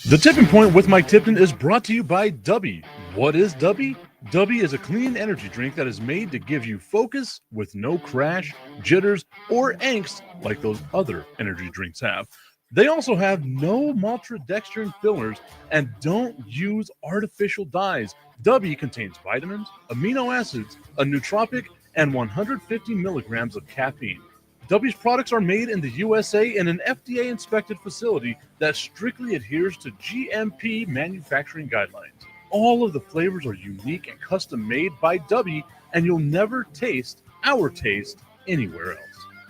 The Tipping Point with Mike Tipton is brought to you by Dubby. What is Dubby? Dubby is a clean energy drink that is made to give you focus with no crash, jitters, or angst like those other energy drinks have. They also have no maltodextrin fillers and don't use artificial dyes. Dubby contains vitamins, amino acids, a nootropic, and 150 milligrams of caffeine. W's products are made in the USA in an FDA-inspected facility that strictly adheres to GMP manufacturing guidelines. All of the flavors are unique and custom-made by W, and you'll never taste our taste anywhere else.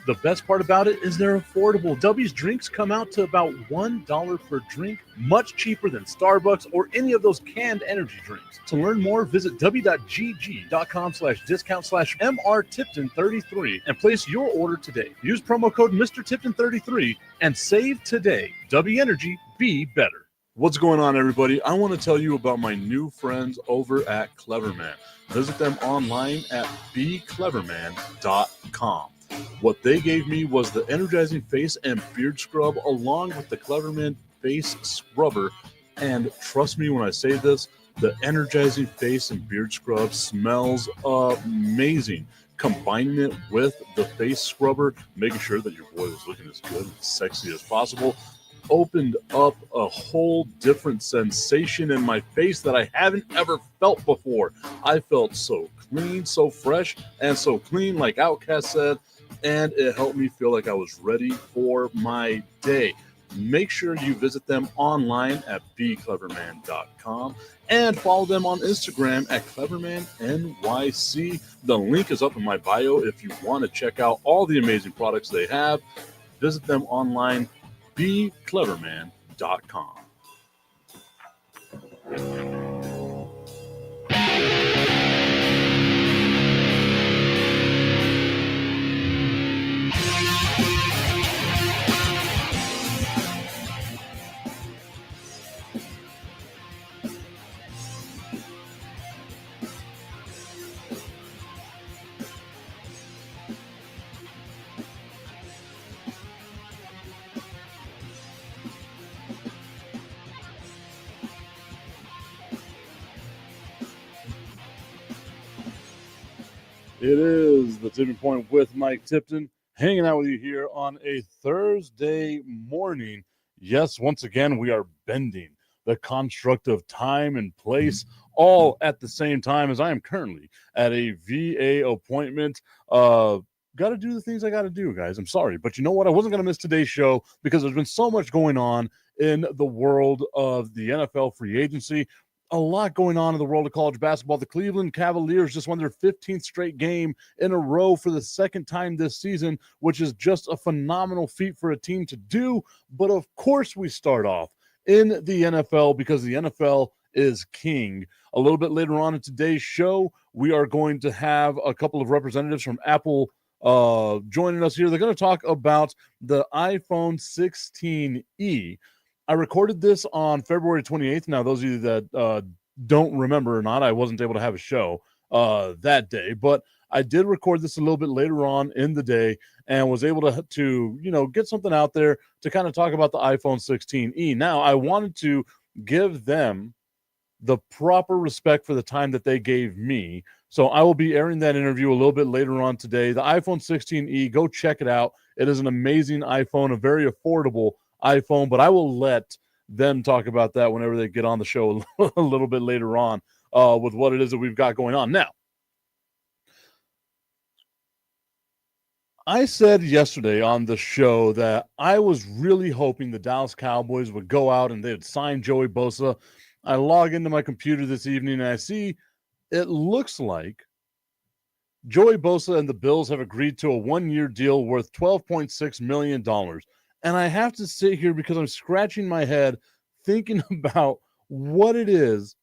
The best part about it is they're affordable. W's drinks come out to about $1 per drink, much cheaper than Starbucks or any of those canned energy drinks. To learn more, visit w.gg.com/MRTipton33 and place your order today. Use promo code MrTipton33 and save today. W Energy, be better. What's going on, everybody? I want to tell you about my new friends over at Cleverman. Visit them online at becleverman.com. What they gave me was the energizing face and beard scrub along with the Cleverman face scrubber. And trust me when I say this, the energizing face and beard scrub smells amazing. Combining it with the face scrubber, making sure that your boy is looking as good and sexy as possible, opened up a whole different sensation in my face that I haven't ever felt before. I felt so clean, so fresh, and so clean, like Outcast said, and it helped me feel like I was ready for my day. Make sure you visit them online at becleverman.com and follow them on Instagram at clevermannyc. The link is up in my bio if you want to check out all the amazing products they have. Visit them online, becleverman.com. It is the Tipping Point with Mike Tipton, hanging out with you here on a Thursday morning. Yes, once again, we are bending the construct of time and place all at the same time, as I am currently at a VA appointment. Got to do the things I got to do, guys. I'm sorry. But you know what? I wasn't going to miss today's show because there's been so much going on in the world of the NFL free agency. A lot going on in the world of college basketball. The Cleveland Cavaliers just won their 15th straight game in a row for the second time this season, which is just a phenomenal feat for a team to do. But of course, we start off in the NFL because the NFL is king. A little bit later on in today's show, we are going to have a couple of representatives from Apple joining us here. They're going to talk about the iPhone 16e. I recorded this on February 28th. Now, those of you that don't remember or not, I wasn't able to have a show that day, but I did record this a little bit later on in the day and was able to get something out there to kind of talk about the iPhone 16e. Now, I wanted to give them the proper respect for the time that they gave me. So I will be airing that interview a little bit later on today. The iPhone 16e, go check it out. It is an amazing iPhone, a very affordable iPhone, but I will let them talk about that whenever they get on the show a little bit later on with what it is that we've got going on. Now, I said yesterday on the show that I was really hoping the Dallas Cowboys would go out and they'd sign Joey Bosa. I log into my computer this evening and I see it looks like Joey Bosa and the Bills have agreed to a one-year deal worth $12.6 million. And I have to sit here because I'm scratching my head thinking about what it is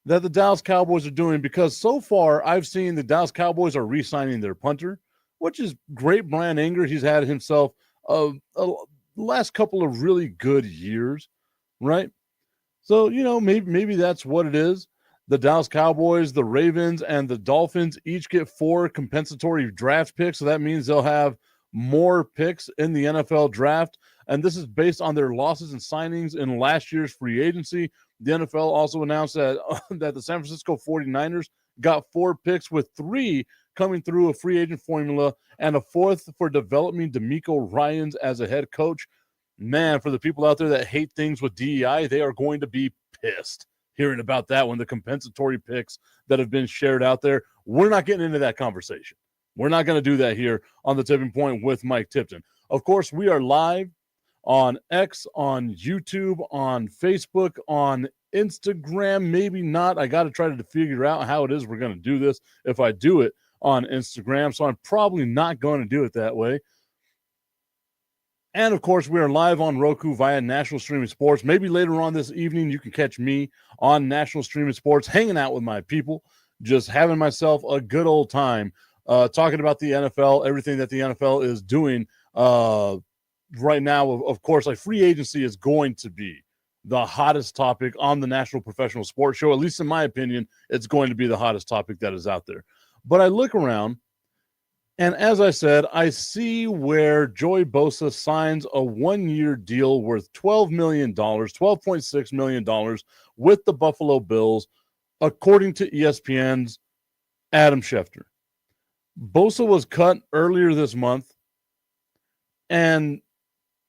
that the Dallas Cowboys are doing, because so far I've seen the Dallas Cowboys are re-signing their punter, which is great. Brian Anger, he's had himself a last couple of really good years, right? So, maybe that's what it is. The Dallas Cowboys, the Ravens, and the Dolphins each get 4 compensatory draft picks, so that means they'll have more picks in the NFL draft. and this is based on their losses and signings in last year's free agency. The NFL also announced that, that the San Francisco 49ers got 4 picks, with 3 coming through a free agent formula and a 4th for developing DeMeco Ryans as a head coach. Man, for the people out there that hate things with DEI, they are going to be pissed hearing about that one, the compensatory picks that have been shared out there. We're not getting into that conversation. We're not going to do that here on the Tipping Point with Mike Tipton. Of course, we are live on X, on YouTube, on Facebook, on Instagram. Maybe not. I got to try to figure out how it is we're going to do this if I do it on Instagram. So I'm probably not going to do it that way. And, of course, we are live on Roku via National Streaming Sports. Maybe later on this evening you can catch me on National Streaming Sports, hanging out with my people, just having myself a good old time, talking about the NFL, everything that the NFL is doing right now. Of course, like, free agency is going to be the hottest topic on the National Professional Sports Show. At least in my opinion, it's going to be the hottest topic that is out there. But I look around, and as I said, I see where Joey Bosa signs a 1-year deal worth $12 million, $12.6 million with the Buffalo Bills, according to ESPN's Adam Schefter. Bosa was cut earlier this month, and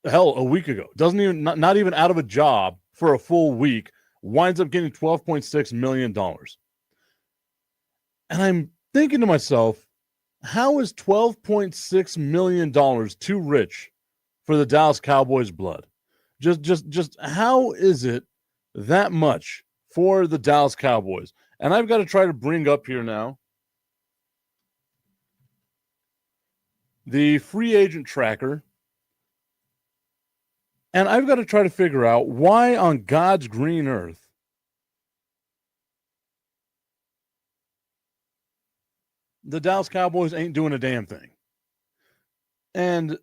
hell, a week ago. Not even out of a job for a full week, winds up getting $12.6 million. And I'm thinking to myself, how is $12.6 million too rich for the Dallas Cowboys blood? Just how is it that much for the Dallas Cowboys? And I've got to try to bring up here now the free agent tracker. And I've got to try to figure out why on God's green earth the Dallas Cowboys ain't doing a damn thing. And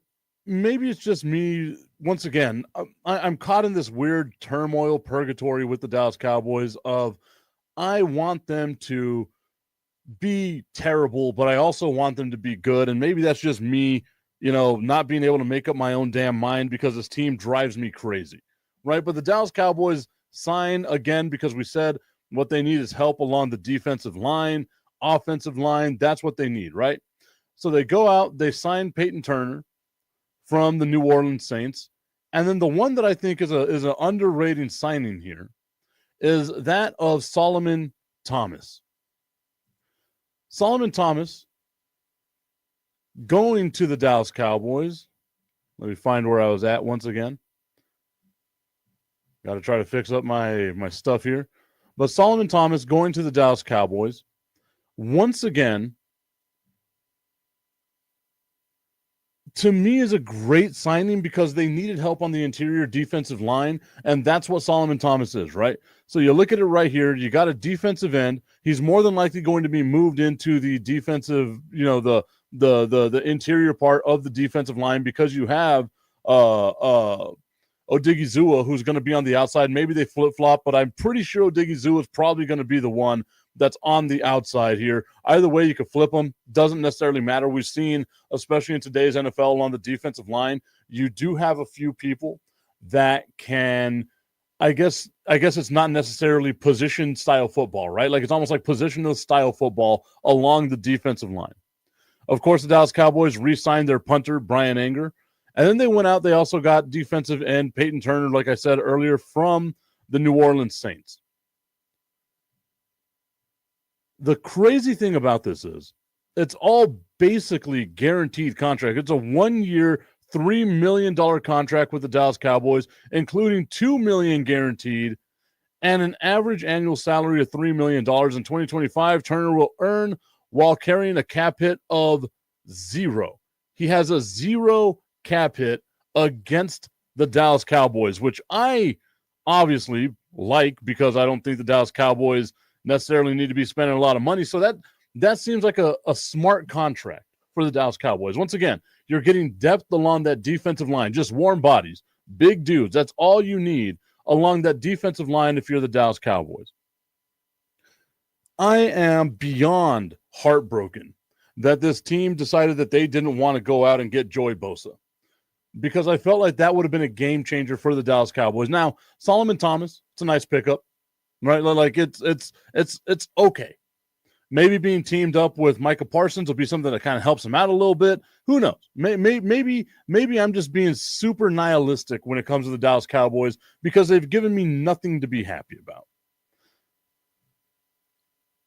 maybe it's just me. Once again, I'm caught in this weird turmoil purgatory with the Dallas Cowboys of, I want them to be terrible, but I also want them to be good. And maybe that's just me, not being able to make up my own damn mind, because this team drives me crazy, right? But the Dallas Cowboys sign again because we said what they need is help along the defensive line, offensive line. That's what they need, right? So they go out, they sign Peyton Turner from the New Orleans Saints. And then the one that I think is an underrated signing here is that of Solomon Thomas. Solomon Thomas going to the Dallas Cowboys. Let me find where I was at once again. Got to try to fix up my stuff here. But Solomon Thomas going to the Dallas Cowboys. Once again, to me, is a great signing because they needed help on the interior defensive line, and that's what Solomon Thomas is, right? So you look at it right here, you got a defensive end. He's more than likely going to be moved into the defensive, the interior part of the defensive line, because you have Odigizua, who's going to be on the outside. Maybe they flip-flop, but I'm pretty sure Odigizua is probably going to be the one that's on the outside here. Either way, you could flip them. Doesn't necessarily matter. We've seen, especially in today's NFL, on the defensive line, you do have a few people that can, I guess it's not necessarily position style football, right? Like, it's almost like positional style football along the defensive line. Of course, the Dallas Cowboys re-signed their punter, Brian Anger. And then they went out, they also got defensive end Peyton Turner, like I said earlier, from the New Orleans Saints. The crazy thing about this is it's all basically guaranteed contract. It's a 1-year, $3 million contract with the Dallas Cowboys, including $2 million guaranteed and an average annual salary of $3 million. In 2025, Turner will earn while carrying a cap hit of 0. He has a 0 cap hit against the Dallas Cowboys, which I obviously like, because I don't think the Dallas Cowboys necessarily need to be spending a lot of money. So that seems like a smart contract for the Dallas Cowboys. Once again, you're getting depth along that defensive line, just warm bodies, big dudes. That's all you need along that defensive line if you're the Dallas Cowboys. I am beyond heartbroken that this team decided that they didn't want to go out and get Joey Bosa. because I felt like that would have been a game changer for the Dallas Cowboys. Now, Solomon Thomas, it's a nice pickup, right? Like it's okay. Maybe being teamed up with Micah Parsons will be something that kind of helps him out a little bit. Who knows? Maybe I'm just being super nihilistic when it comes to the Dallas Cowboys because they've given me nothing to be happy about.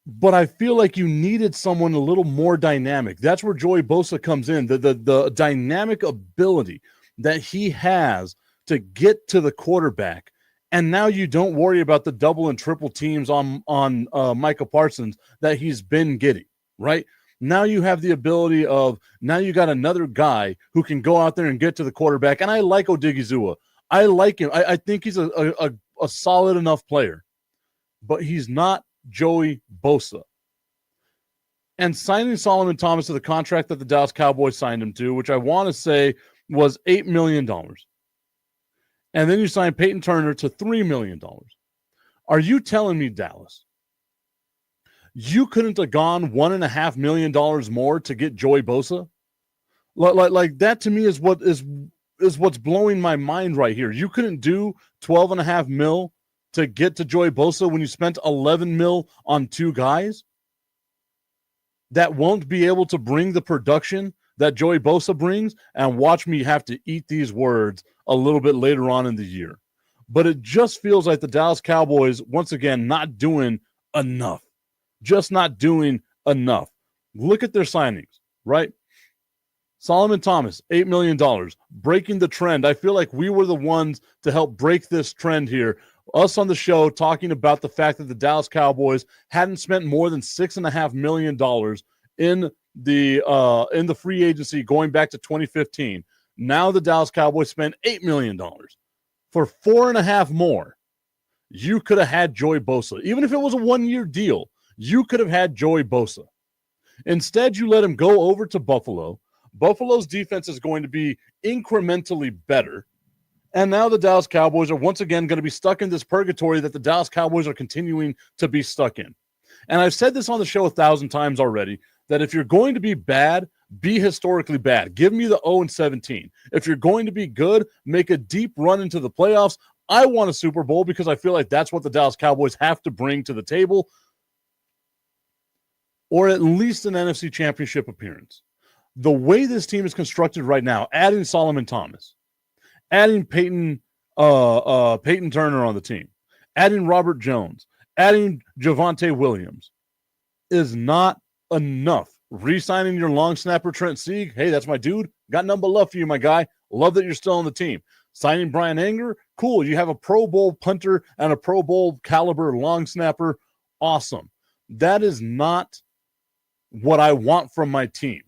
But I feel like you needed someone a little more dynamic. That's where Joey Bosa comes in. The dynamic ability that he has to get to the quarterback. And now you don't worry about the double and triple teams on Micah Parsons that he's been getting, right? Now you have the ability of, now you got another guy who can go out there and get to the quarterback. And I like Odigizua. I like him. I think he's a solid enough player. But he's not Joey Bosa. And signing Solomon Thomas to the contract that the Dallas Cowboys signed him to, which I want to say was $8 million. And then you sign Peyton Turner to $3 million. Are you telling me, Dallas, you couldn't have gone $1.5 million more to get Joey Bosa? Like that to me is what's blowing my mind right here. You couldn't do $12.5 million to get to Joey Bosa when you spent $11 million on two guys that won't be able to bring the production that Joey Bosa brings, and watch me have to eat these words a little bit later on in the year. But it just feels like the Dallas Cowboys, once again, not doing enough. Just not doing enough. Look at their signings, right? Solomon Thomas, $8 million, breaking the trend. I feel like we were the ones to help break this trend here. Us on the show talking about the fact that the Dallas Cowboys hadn't spent more than $6.5 million in the free agency going back to 2015. Now the Dallas Cowboys spent $8 million. For $4.5 more, you could have had Joey Bosa. Even if it was a one-year deal, you could have had Joey Bosa. Instead, you let him go over to Buffalo. Buffalo's defense is going to be incrementally better. And now the Dallas Cowboys are once again going to be stuck in this purgatory that the Dallas Cowboys are continuing to be stuck in. And I've said this on the show 1,000 times already, that if you're going to be bad, be historically bad. Give me the 0-17. If you're going to be good, make a deep run into the playoffs. I want a Super Bowl because I feel like that's what the Dallas Cowboys have to bring to the table, or at least an NFC Championship appearance. The way this team is constructed right now, adding Solomon Thomas, adding Peyton Turner on the team, adding Robert Jones, adding Javonte Williams is not enough. Re-signing your long snapper Trent Sieg, hey, that's my dude. Got nothing but love for you, my guy. Love that you're still on the team. Signing Brian Anger, cool. You have a Pro Bowl punter and a Pro Bowl caliber long snapper. Awesome. That is not what I want from my team.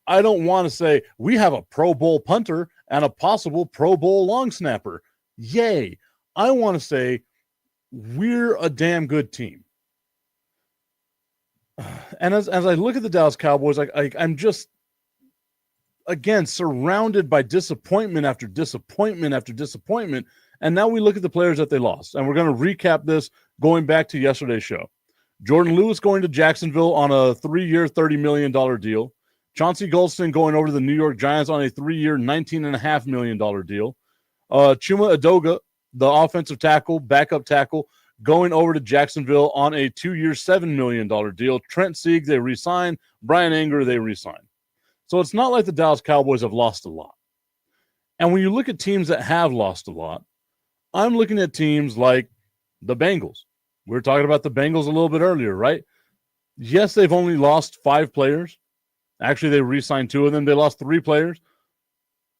I don't want to say we have a Pro Bowl punter and a possible Pro Bowl long snapper. Yay. I want to say we're a damn good team. And as I look at the Dallas Cowboys, I'm just, again, surrounded by disappointment after disappointment after disappointment. And now we look at the players that they lost. And we're going to recap this going back to yesterday's show. Jordan Lewis going to Jacksonville on a 3-year, $30 million deal. Chauncey Golston going over to the New York Giants on a 3-year, $19.5 million deal. Chuma Edoga, the offensive tackle, backup tackle, going over to Jacksonville on a 2-year, $7 million deal. Trent Sieg, they re-signed. Brian Anger, they re-signed. So it's not like the Dallas Cowboys have lost a lot. And when you look at teams that have lost a lot, I'm looking at teams like the Bengals. We were talking about the Bengals a little bit earlier, right? Yes, they've only lost 5 players. Actually, they re-signed 2 of them. They lost 3 players.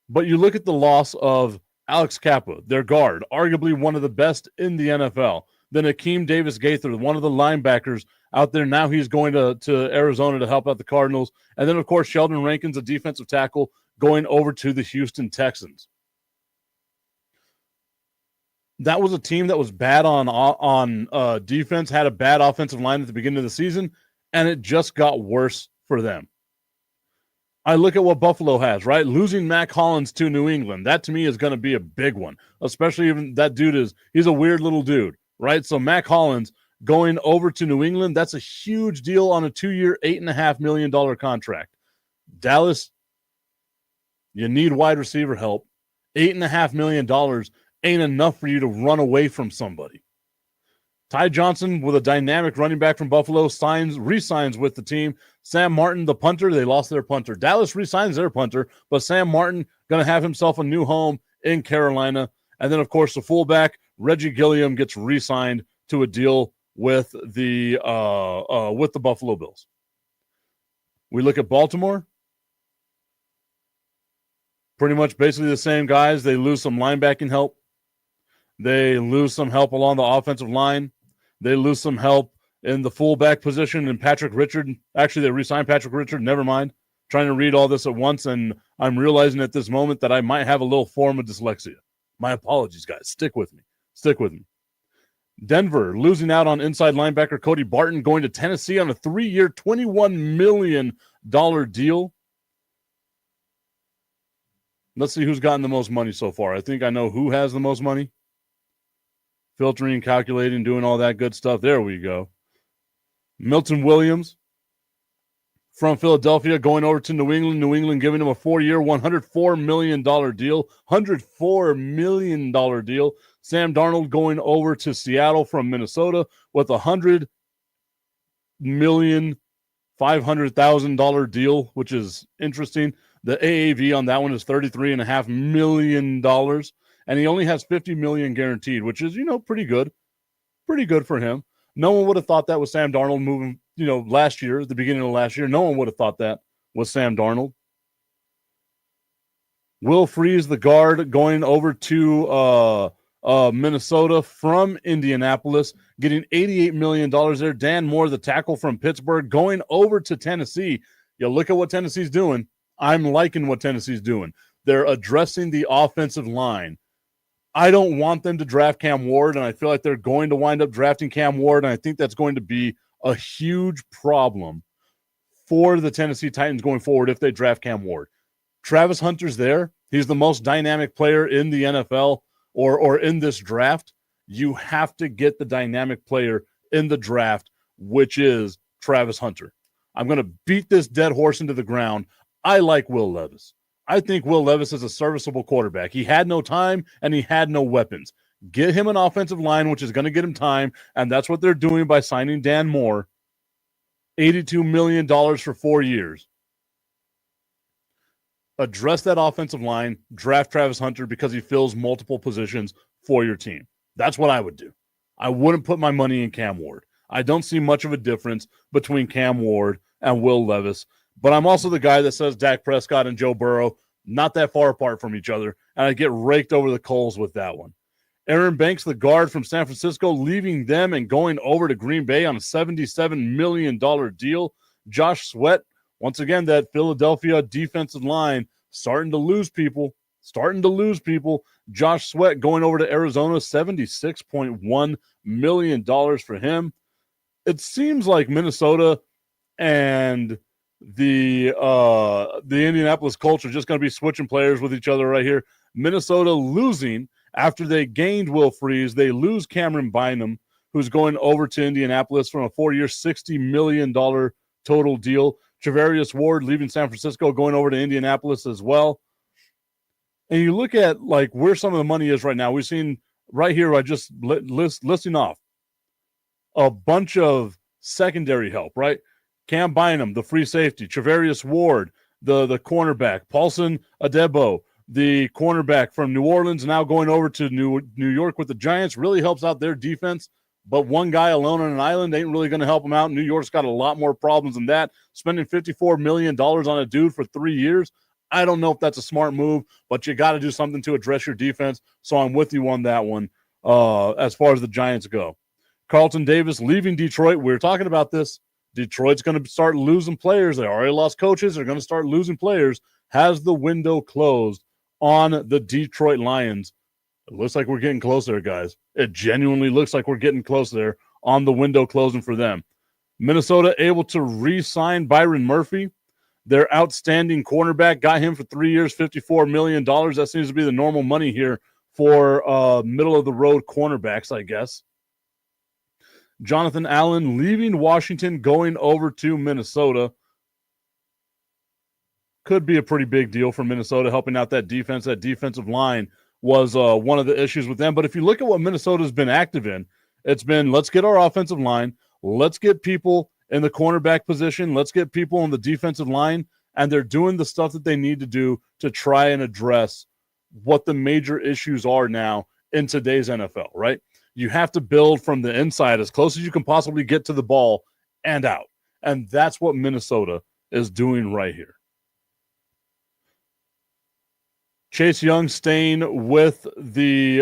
But you look at the loss of Alex Kappa, their guard, arguably one of the best in the NFL. Then Akeem Davis-Gaither, one of the linebackers out there. Now he's going to Arizona to help out the Cardinals. And then, of course, Sheldon Rankins, a defensive tackle, going over to the Houston Texans. That was a team that was bad on defense, had a bad offensive line at the beginning of the season, and it just got worse for them. I look at what Buffalo has, right? Losing Mac Hollins to New England. That, to me, is going to be a big one, especially even that dude he's a weird little dude, right? So Mac Hollins going over to New England, that's a huge deal on a 2-year, $8.5 million contract. Dallas, you need wide receiver help. $8.5 million ain't enough for you to run away from somebody. Ty Johnson, with a dynamic running back from Buffalo, re-signs with the team. Sam Martin, the punter, they lost their punter. Dallas re-signs their punter, but Sam Martin going to have himself a new home in Carolina. And then, of course, the fullback, Reggie Gilliam, gets re-signed to a deal with the Buffalo Bills. We look at Baltimore. Pretty much basically the same guys. They lose some linebacking help. They lose some help along the offensive line. They lose some help in the fullback position and Patrick Richard. Actually, they re-signed Patrick Richard. Never mind. Trying to read all this at once, and I'm realizing at this moment that I might have a little form of dyslexia. My apologies, guys. Stick with me. Denver losing out on inside linebacker Cody Barton, going to Tennessee on a 3-year, $21 million deal. Let's see who's gotten the most money so far. I think I know who has the most money. Filtering, calculating, doing all that good stuff. There we go. Milton Williams from Philadelphia going over to New England. New England giving him a 4-year, $104 million deal. $104 million deal. Sam Darnold going over to Seattle from Minnesota with a $100,500,000 deal, which is interesting. The AAV on that one is $33.5 million. And he only has $50 million guaranteed, which is, pretty good. Pretty good for him. No one would have thought that was Sam Darnold moving, last year, at the beginning of last year. No one would have thought that was Sam Darnold. Will Freeze, the guard, going over to Minnesota from Indianapolis, getting $88 million there. Dan Moore, the tackle from Pittsburgh, going over to Tennessee. You look at what Tennessee's doing. I'm liking what Tennessee's doing. They're addressing the offensive line. I don't want them to draft Cam Ward, and I feel like they're going to wind up drafting Cam Ward, and I think that's going to be a huge problem for the Tennessee Titans going forward if they draft Cam Ward. Travis Hunter's there. He's the most dynamic player in the NFL or in this draft. You have to get the dynamic player in the draft, which is Travis Hunter. I'm going to beat this dead horse into the ground. I like Will Levis. I think Will Levis is a serviceable quarterback. He had no time and he had no weapons. Get him an offensive line, which is going to get him time, and that's what they're doing by signing Dan Moore. $82 million for 4 years. Address that offensive line, draft Travis Hunter because he fills multiple positions for your team. That's what I would do. I wouldn't put my money in Cam Ward. I don't see much of a difference between Cam Ward and Will Levis. But I'm also the guy that says Dak Prescott and Joe Burrow, not that far apart from each other, and I get raked over the coals with that one. Aaron Banks, the guard from San Francisco, leaving them and going over to Green Bay on a $77 million deal. Josh Sweat, once again, that Philadelphia defensive line, starting to lose people. Josh Sweat going over to Arizona, $76.1 million for him. It seems like Minnesota and the Indianapolis Colts are just going to be switching players with each other right here. Minnesota losing after they gained Will Freeze. They lose Cameron Bynum, who's going over to Indianapolis from a 4-year, $60 million total deal. Travarius Ward leaving San Francisco, going over to Indianapolis as well. And you look at where some of the money is right now. We've seen right here, I just listing off a bunch of secondary help, right? Cam Bynum, the free safety, Travarius Ward, the cornerback, Paulson Adebo, the cornerback from New Orleans, now going over to New York with the Giants, really helps out their defense. But one guy alone on an island ain't really going to help them out. New York's got a lot more problems than that. Spending $54 million on a dude for 3 years, I don't know if that's a smart move, but you got to do something to address your defense. So I'm with you on that one as far as the Giants go. Carlton Davis leaving Detroit. We were talking about this. Detroit's going to start losing players. They already lost coaches. They're going to start losing players. Has the window closed on the Detroit Lions? It looks like we're getting close there, guys. It genuinely looks like we're getting close there on the window closing for them. Minnesota able to re-sign Byron Murphy, their outstanding cornerback. Got him for 3 years, $54 million. That seems to be the normal money here for middle-of-the-road cornerbacks, I guess. Jonathan Allen leaving Washington, going over to Minnesota. could be a pretty big deal for Minnesota, helping out that defense. That defensive line was one of the issues with them. But if you look at what Minnesota's been active in, it's been, let's get our offensive line, let's get people in the cornerback position, let's get people on the defensive line, and they're doing the stuff that they need to do to try and address what the major issues are now in today's NFL, right? You have to build from the inside as close as you can possibly get to the ball and out. And that's what Minnesota is doing right here. Chase Young staying with the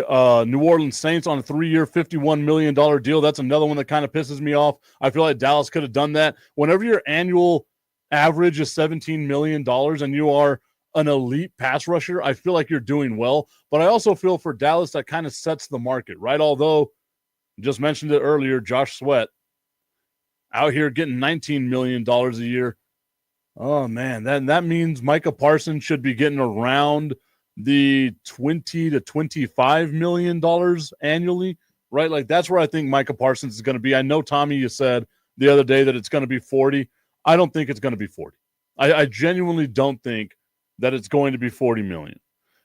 New Orleans Saints on a 3-year, $51 million deal. That's another one that kind of pisses me off. I feel like Dallas could have done that. Whenever your annual average is $17 million and you are an elite pass rusher, I feel like you're doing well. But I also feel for Dallas that kind of sets the market, right? Although, just mentioned it earlier, Josh Sweat out here getting $19 million a year. Oh, man, that means Micah Parsons should be getting around the $20 to $25 million annually, right? Like, that's where I think Micah Parsons is going to be. I know, Tommy, you said the other day that it's going to be 40. I don't think it's going to be 40. I genuinely don't think that it's going to be 40 million.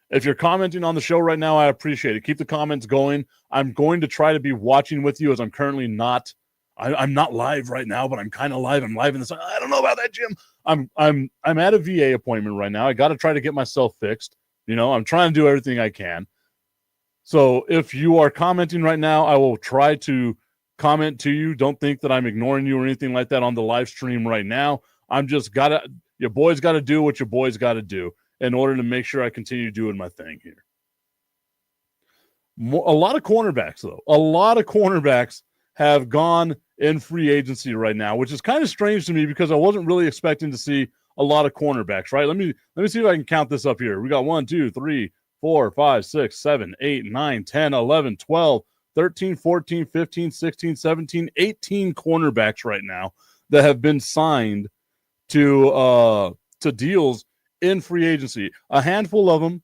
If you're commenting on the show right now, I appreciate it. Keep the comments going. I'm going to try to be watching with you, as I'm currently not. I'm not live right now, but I'm kind of live. I'm live in the sun. I don't know about that, Jim. I'm at a VA appointment right now. I got to try to get myself fixed. You know, I'm trying to do everything I can. So if you are commenting right now, I will try to comment to you. Don't think that I'm ignoring you or anything like that on the live stream right now. I'm just your boys got to do what your boys got to do in order to make sure I continue doing my thing here. A lot of cornerbacks, though. A lot of cornerbacks have gone in free agency right now, which is kind of strange to me because I wasn't really expecting to see a lot of cornerbacks, right? Let me see if I can count this up here. We got 1, 2, 3, 4, 5, 6, 7, 8, 9, 10, 11, 12, 13, 14, 15, 16, 17, 18 cornerbacks right now that have been signed to deals in free agency. A handful of them,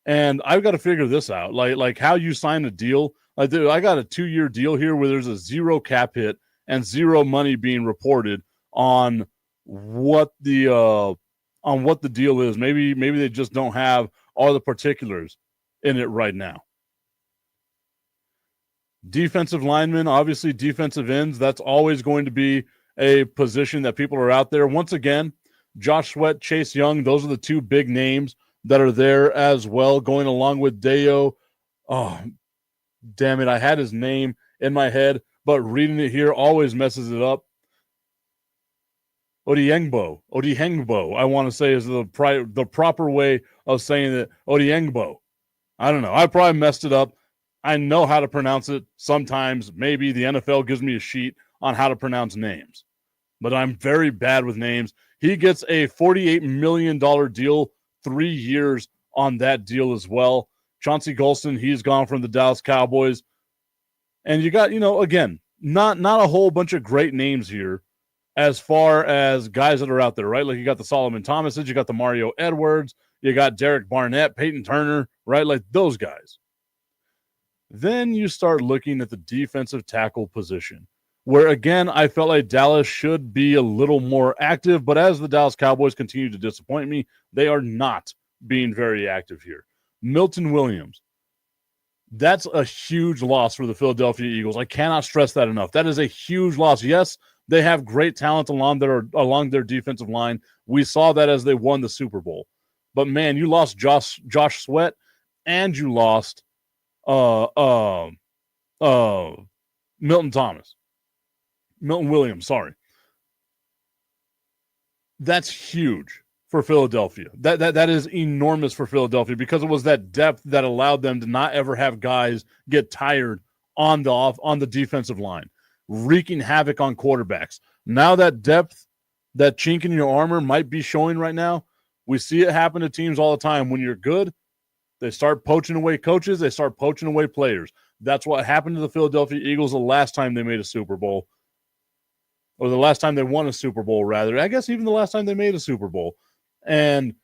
and I've got to figure this out. Like how you sign a deal. Like, dude, I got a 2-year deal here where there's a 0 cap hit and 0 money being reported on what the deal is. Maybe they just don't have all the particulars in it right now. Defensive linemen, obviously defensive ends, that's always going to be a position that people are out there. Once again, Josh Sweat, Chase Young, those are the 2 big names that are there as well, going along with Deo. Oh, damn it, I had his name in my head, but reading it here always messes it up. Odiengbo, I want to say is the proper way of saying it. Odiengbo. I don't know. I probably messed it up. I know how to pronounce it. Sometimes maybe the NFL gives me a sheet on how to pronounce names, but I'm very bad with names. He gets a $48 million deal, 3 years on that deal as well. Chauncey Golston, he's gone from the Dallas Cowboys. And you got, again, not a whole bunch of great names here as far as guys that are out there, right? Like, you got the Solomon Thomases, you got the Mario Edwards, you got Derek Barnett, Peyton Turner, right? Like, those guys. Then you start looking at the defensive tackle position, where, again, I felt like Dallas should be a little more active, but as the Dallas Cowboys continue to disappoint me, they are not being very active here. Milton Williams, that's a huge loss for the Philadelphia Eagles. I cannot stress that enough. That is a huge loss. Yes, they have great talent along their defensive line. We saw that as they won the Super Bowl. But, man, you lost Josh Sweat, and you lost Milton Williams, sorry. That's huge for Philadelphia. That is enormous for Philadelphia because it was that depth that allowed them to not ever have guys get tired on the defensive line, wreaking havoc on quarterbacks. Now that depth, that chink in your armor might be showing right now. We see it happen to teams all the time. When you're good, they start poaching away coaches. They start poaching away players. That's what happened to the Philadelphia Eagles the last time they made a Super Bowl, or the last time they won a Super Bowl, rather. I guess even the last time they made a Super Bowl. And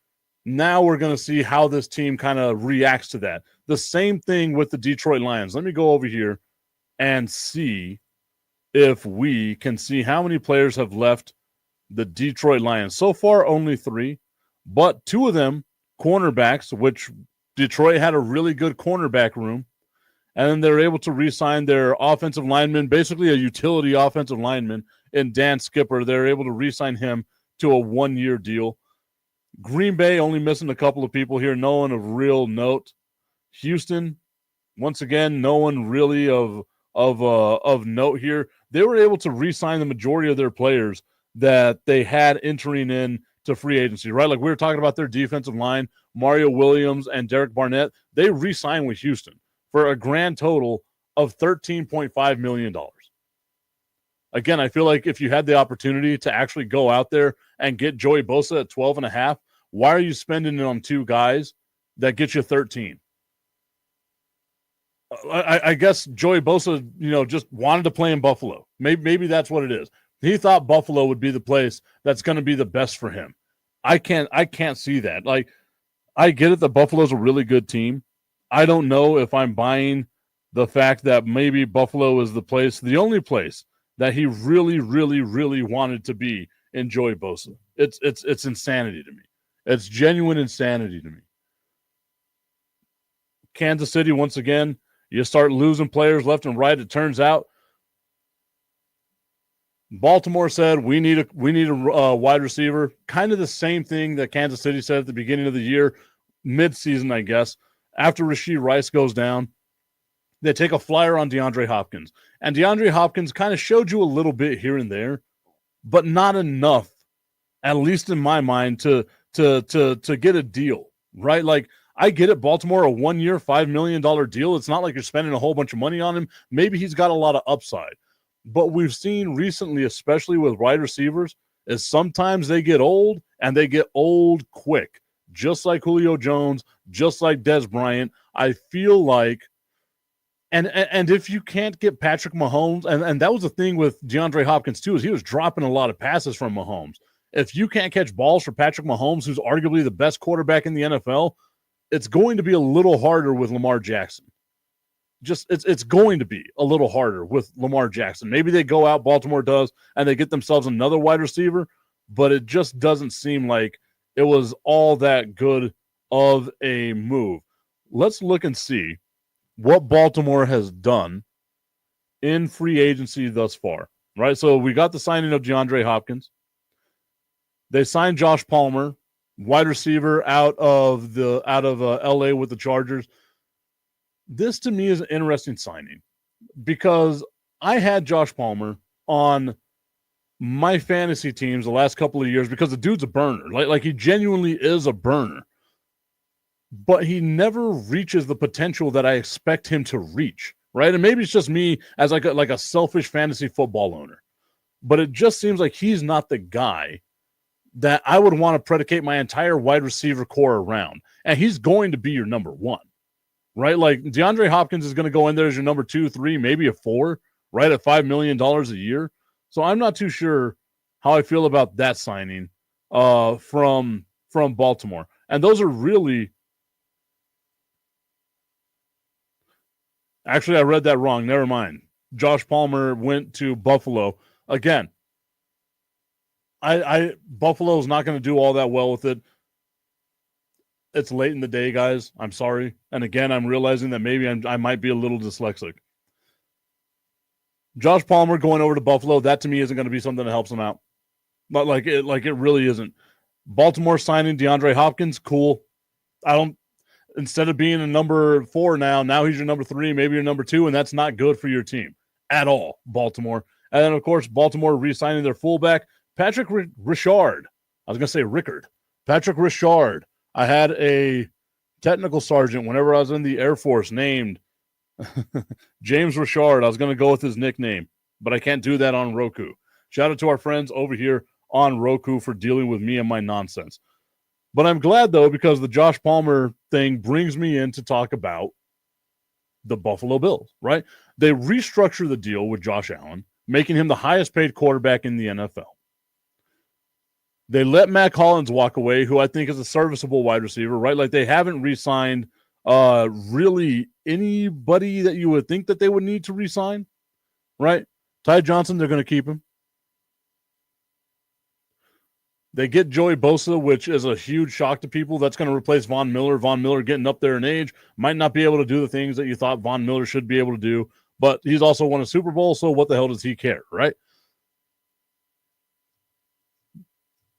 now we're going to see how this team kind of reacts to that. The same thing with the Detroit Lions. Let me go over here and see if we can see how many players have left the Detroit Lions. So far, only 3. but two of them cornerbacks, which Detroit had a really good cornerback room, and then they're able to re-sign their offensive lineman, basically a utility offensive lineman, in Dan Skipper. They're able to re-sign him to a 1-year deal. Green Bay only missing a couple of people here, no one of real note. Houston, once again, no one really of note here. They were able to re-sign the majority of their players that they had entering in to free agency, right? Like we were talking about their defensive line, Mario Williams and Derek Barnett. They re-signed with Houston for a grand total of $13.5 million. Again, I feel like if you had the opportunity to actually go out there and get Joey Bosa at 12.5, why are you spending it on two guys that get you 13? I guess Joey Bosa, just wanted to play in Buffalo. Maybe that's what it is. He thought Buffalo would be the place that's going to be the best for him. I can't see that. Like, I get it that Buffalo's a really good team. I don't know if I'm buying the fact that maybe Buffalo is the only place that he really, really, really wanted to be in Joey Bosa. It's insanity to me. It's genuine insanity to me. Kansas City, once again, you start losing players left and right. It turns out Baltimore said we need a wide receiver. Kind of the same thing that Kansas City said at the beginning of the year, mid-season, I guess. After Rashee Rice goes down, they take a flyer on DeAndre Hopkins. And DeAndre Hopkins kind of showed you a little bit here and there, but not enough, at least in my mind, to get a deal, right? Like, I get it, Baltimore, a 1-year, $5 million deal. It's not like you're spending a whole bunch of money on him. Maybe he's got a lot of upside. But we've seen recently, especially with wide receivers, is sometimes they get old, and they get old quick. Just like Julio Jones, just like Dez Bryant. I feel like, and if you can't get Patrick Mahomes, and that was the thing with DeAndre Hopkins too, is he was dropping a lot of passes from Mahomes. If you can't catch balls for Patrick Mahomes, who's arguably the best quarterback in the NFL, it's going to be a little harder with Lamar Jackson. It's going to be a little harder with Lamar Jackson. Maybe they go out, Baltimore does, and they get themselves another wide receiver, but it just doesn't seem like it was all that good of a move. Let's look and see what Baltimore has done in free agency thus far, right? So we got the signing of DeAndre Hopkins. They signed Josh Palmer, wide receiver out of LA with the Chargers. This to me is an interesting signing because I had Josh Palmer on my fantasy teams the last couple of years because the dude's a burner. Like he genuinely is a burner. But he never reaches the potential that I expect him to reach, right? And maybe it's just me as like a selfish fantasy football owner. But it just seems like he's not the guy that I would want to predicate my entire wide receiver core around. And he's going to be your number one, right? Like DeAndre Hopkins is going to go in there as your number 2, 3, maybe a 4, right, at $5 million a year. So I'm not too sure how I feel about that signing from Baltimore. And those are really... Actually, I read that wrong. Never mind. Josh Palmer went to Buffalo. Again, Buffalo's not going to do all that well with it. It's late in the day, guys. I'm sorry. And again, I'm realizing that maybe I might be a little dyslexic. Josh Palmer going over to Buffalo, that to me isn't going to be something that helps him out. But it really isn't. Baltimore signing DeAndre Hopkins, cool. Instead of being a number 4 now he's your number 3, maybe your number 2, and that's not good for your team at all, Baltimore. And then, of course, Baltimore re-signing their fullback, Patrick Richard. I was going to say Rickard. Patrick Richard. I had a technical sergeant whenever I was in the Air Force named James Richard. I was going to go with his nickname, but I can't do that on Roku. Shout out to our friends over here on Roku for dealing with me and my nonsense. But I'm glad, though, because the Josh Palmer thing brings me in to talk about the Buffalo Bills, right? They restructure the deal with Josh Allen, making him the highest paid quarterback in the NFL. They let Matt Collins walk away, who I think is a serviceable wide receiver, right? Like they haven't re-signed really anybody that you would think that they would need to re-sign, right? Ty Johnson, they're going to keep him. They get Joey Bosa, which is a huge shock to people. That's going to replace Von Miller. Von Miller getting up there in age might not be able to do the things that you thought Von Miller should be able to do, but he's also won a Super Bowl, so what the hell does he care, right?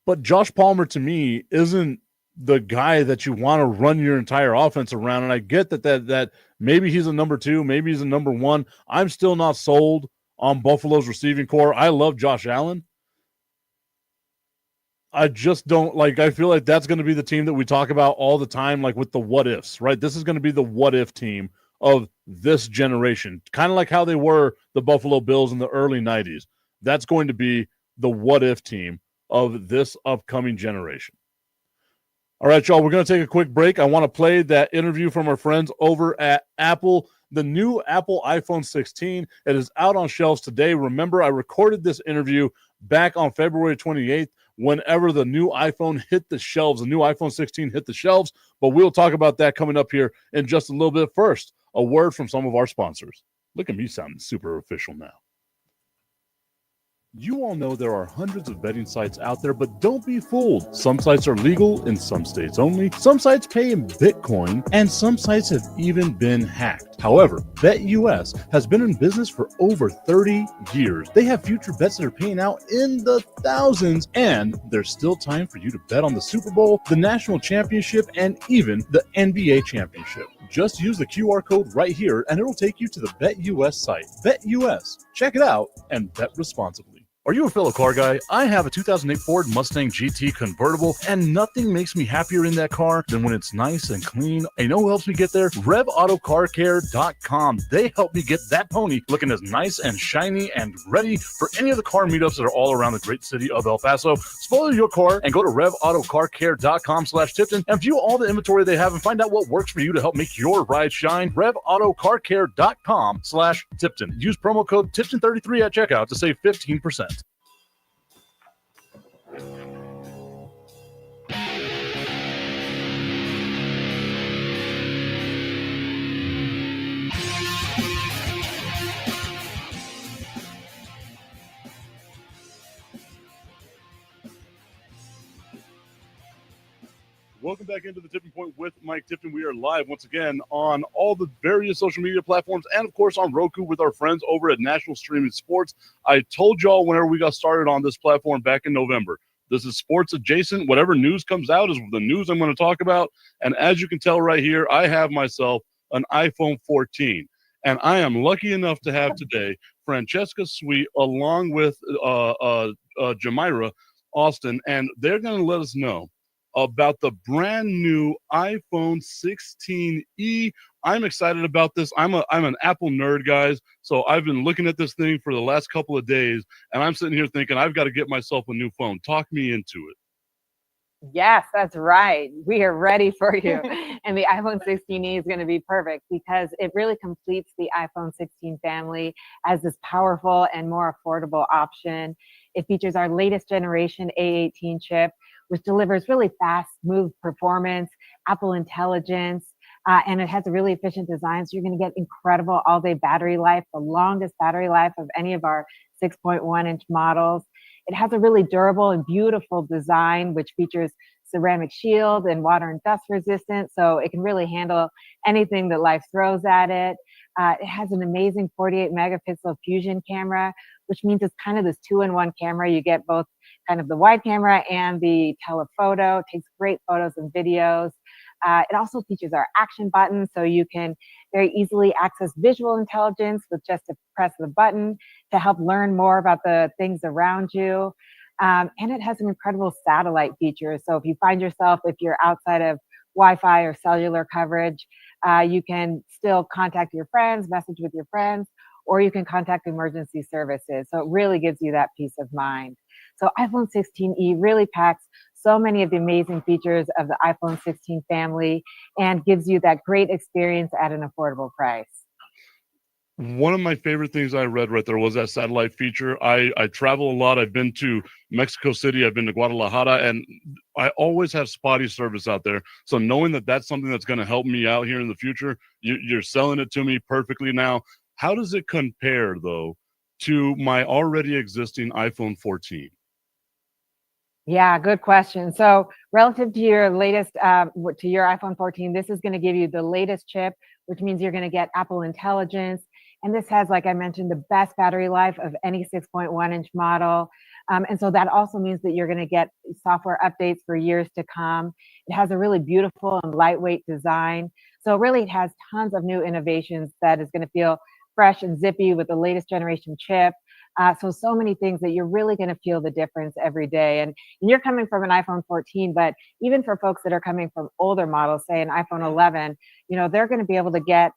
But Josh Palmer, to me, isn't the guy that you want to run your entire offense around. And I get that maybe he's a number 2, maybe he's a number 1. I'm still not sold on Buffalo's receiving core. I love Josh Allen. I just don't I feel like that's going to be the team that we talk about all the time, like with the what ifs, right? This is going to be the what if team of this generation, kind of like how they were the Buffalo Bills in the early 90s. That's going to be the what if team of this upcoming generation. All right, y'all, we're going to take a quick break. I want to play that interview from our friends over at Apple. The new Apple iPhone 16, it is out on shelves today. Remember, I recorded this interview back on February 28th, whenever the new iPhone hit the shelves, the new iPhone 16 hit the shelves. But we'll talk about that coming up here in just a little bit. First, a word from some of our sponsors. Look at me sounding super official now. You all know there are hundreds of betting sites out there, but don't be fooled. Some sites are legal in some states only. Some sites pay in Bitcoin, and some sites have even been hacked. However, BetUS has been in business for over 30 years. They have future bets that are paying out in the thousands, and there's still time for you to bet on the Super Bowl, the National Championship, and even the NBA Championship. Just use the QR code right here, and it'll take you to the BetUS site. BetUS. Check it out and bet responsibly. Are you a fellow car guy? I have a 2008 Ford Mustang GT convertible, and nothing makes me happier in that car than when it's nice and clean. And you know who helps me get there? RevAutoCarCare.com. They help me get that pony looking as nice and shiny and ready for any of the car meetups that are all around the great city of El Paso. Spoil your car and go to RevAutoCarCare.com/Tipton and view all the inventory they have and find out what works for you to help make your ride shine. RevAutoCarCare.com/Tipton. Use promo code Tipton33 at checkout to save 15%. Welcome back into the Tipping Point with Mike Tipton. We are live once again on all the various social media platforms and, of course, on Roku with our friends over at National Streaming Sports. I told y'all whenever we got started on this platform back in November, this is sports adjacent. Whatever news comes out is the news I'm going to talk about. And as you can tell right here, I have myself an iPhone 14. And I am lucky enough to have today Francesca Sweet along with Jamira Austin, and they're going to let us know about the brand new iPhone 16e. I'm excited about this. I'm an Apple nerd, guys. So I've been looking at this thing for the last couple of days, and I'm sitting here thinking I've got to get myself a new phone. Talk me into it. Yes, that's right. We are ready for you. And the iPhone 16e is going to be perfect because it really completes the iPhone 16 family as this powerful and more affordable option. It features our latest generation A18 chip, which delivers really fast, smooth performance, Apple Intelligence, and it has a really efficient design. So you're going to get incredible all-day battery life, the longest battery life of any of our 6.1-inch models. It has a really durable and beautiful design, which features ceramic shield and water and dust resistant. So it can really handle anything that life throws at it. It has an amazing 48 megapixel fusion camera, which means it's kind of this 2-in-1 camera. You get both kind of the wide camera and the telephoto. It takes great photos and videos. It also features our action button, so you can very easily access visual intelligence with just a press of the button to help learn more about the things around you. And it has an incredible satellite feature. So if you find yourself, if you're outside of Wi-Fi or cellular coverage, you can still contact your friends, message with your friends, or you can contact emergency services. So it really gives you that peace of mind. So iPhone 16e really packs so many of the amazing features of the iPhone 16 family and gives you that great experience at an affordable price. One of my favorite things I read right there was that satellite feature. I travel a lot. I've been to Mexico City. I've been to Guadalajara, and I always have spotty service out there. So knowing that that's something that's going to help me out here in the future, you're selling it to me perfectly now. How does it compare, though, to my already existing iPhone 14? Yeah, good question. So relative to your latest, to your iPhone 14, this is going to give you the latest chip, which means you're going to get Apple Intelligence. And this has, like I mentioned, the best battery life of any 6.1-inch model. And so that also means that you're going to get software updates for years to come. It has a really beautiful and lightweight design. So really, it has tons of new innovations that is going to feel fresh and zippy with the latest generation chip. So many things that you're really going to feel the difference every day. And you're coming from an iPhone 14, but even for folks that are coming from older models, say an iPhone 11, they're going to be able to get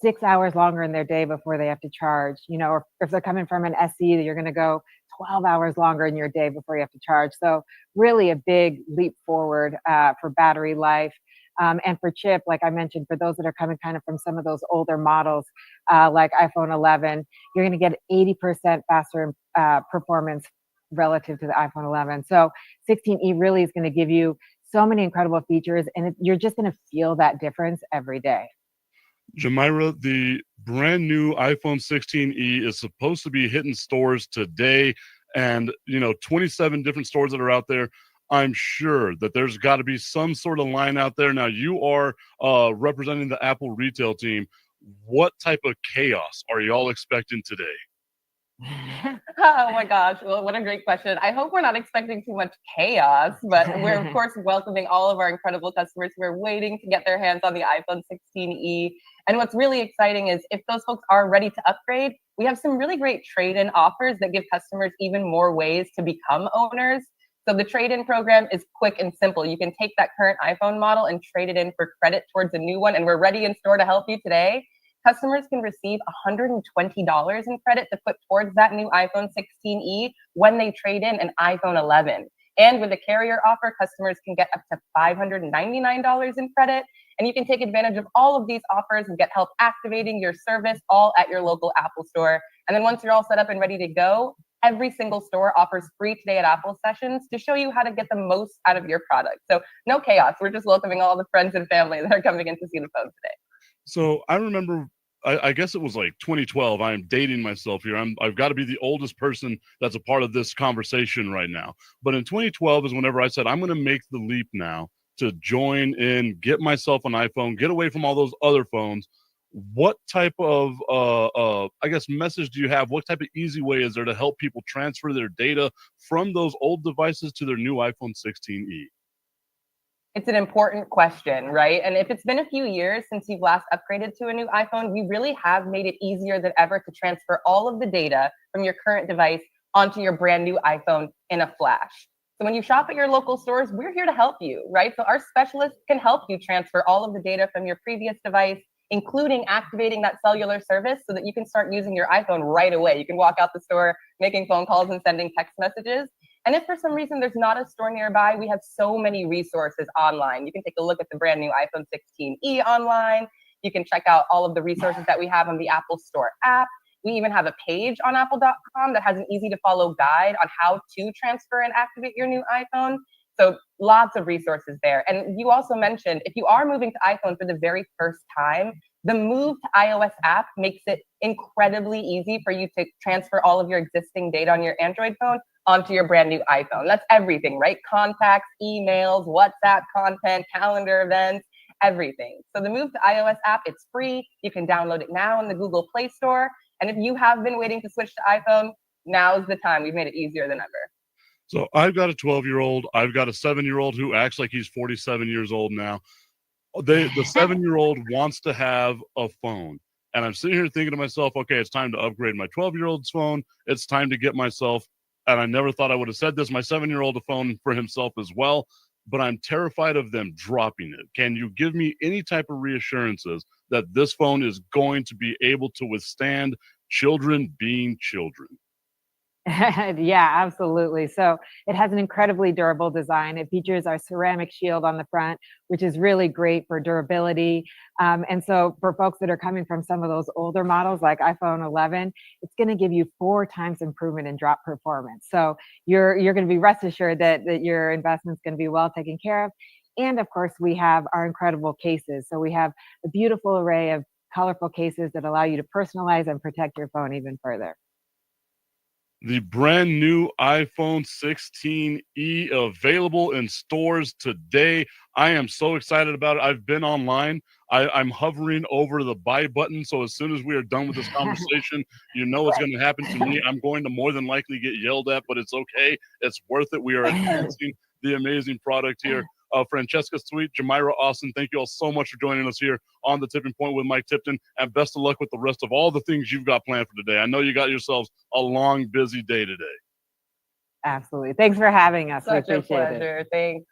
6 hours longer in their day before they have to charge. Or if they're coming from an SE, you're going to go 12 hours longer in your day before you have to charge. So really a big leap forward for battery life. And for chip, like I mentioned, for those that are coming kind of from some of those older models, like iPhone 11, you're going to get 80% faster performance relative to the iPhone 11. So 16E really is going to give you so many incredible features, and you're just going to feel that difference every day. Jamira, the brand new iPhone 16e is supposed to be hitting stores today, and 27 different stores that are out there. I'm sure that there's got to be some sort of line out there. Now, you are representing the Apple retail team. What type of chaos are y'all expecting today? Oh my gosh. Well, what a great question. I hope we're not expecting too much chaos, but we're, of course, welcoming all of our incredible customers who are waiting to get their hands on the iPhone 16e. And what's really exciting is if those folks are ready to upgrade, we have some really great trade-in offers that give customers even more ways to become owners. So the trade-in program is quick and simple. You can take that current iPhone model and trade it in for credit towards a new one, and we're ready in store to help you today. Customers can receive $120 in credit to put towards that new iPhone 16e when they trade in an iPhone 11. And with the carrier offer, customers can get up to $599 in credit. And you can take advantage of all of these offers and get help activating your service all at your local Apple store. And then once you're all set up and ready to go, every single store offers free Today at Apple sessions to show you how to get the most out of your product. So no chaos. We're just welcoming all the friends and family that are coming in to see the phone today. So I remember, I guess it was like 2012. I am dating myself here. I've got to be the oldest person that's a part of this conversation right now. But in 2012 is whenever I said, I'm going to make the leap now to join in, get myself an iPhone, get away from all those other phones. What type of, I guess, message do you have? What type of easy way is there to help people transfer their data from those old devices to their new iPhone 16e? It's an important question, right? And if it's been a few years since you've last upgraded to a new iPhone, we really have made it easier than ever to transfer all of the data from your current device onto your brand new iPhone in a flash. So when you shop at your local stores, we're here to help you, right? So our specialists can help you transfer all of the data from your previous device, including activating that cellular service so that you can start using your iPhone right away. You can walk out the store making phone calls and sending text messages. And if for some reason there's not a store nearby, we have so many resources online. You can take a look at the brand new iPhone 16e online. You can check out all of the resources that we have on the Apple Store app. We even have a page on apple.com that has an easy to follow guide on how to transfer and activate your new iPhone. So lots of resources there. And you also mentioned if you are moving to iPhone for the very first time, the Move to iOS app makes it incredibly easy for you to transfer all of your existing data on your Android phone onto your brand new iPhone. That's everything, right? Contacts, emails, WhatsApp content, calendar events, everything. So the Move to iOS app, it's free. You can download it now in the Google Play Store. And if you have been waiting to switch to iPhone, now's the time. We've made it easier than ever. So I've got a 12-year-old. I've got a 7-year-old who acts like he's 47 years old now. The 7-year-old wants to have a phone. And I'm sitting here thinking to myself, okay, it's time to upgrade my 12-year-old's phone. It's time to get myself, and I never thought I would have said this, my 7-year-old a phone for himself as well. But I'm terrified of them dropping it. Can you give me any type of reassurances that this phone is going to be able to withstand children being children? Yeah, absolutely. So it has an incredibly durable design. It features our ceramic shield on the front, which is really great for durability. And so for folks that are coming from some of those older models like iPhone 11, it's going to give you 4 times improvement in drop performance. So you're going to be rest assured that your investment's going to be well taken care of. And of course, we have our incredible cases. So we have a beautiful array of colorful cases that allow you to personalize and protect your phone even further. The brand new iPhone 16e available in stores today. I am so excited about it. I've been online. I'm hovering over the buy button. So as soon as we are done with this conversation, you know what's going to happen to me. I'm going to more than likely get yelled at, but it's okay. It's worth it. We are advancing the amazing product here. Francesca Sweet, Jamira Austin, thank you all so much for joining us here on the Tipping Point with Mike Tipton, and best of luck with the rest of all the things you've got planned for today. I know you got yourselves a long, busy day today. Absolutely. Thanks for having us. Such we a appreciate pleasure. it. Thanks.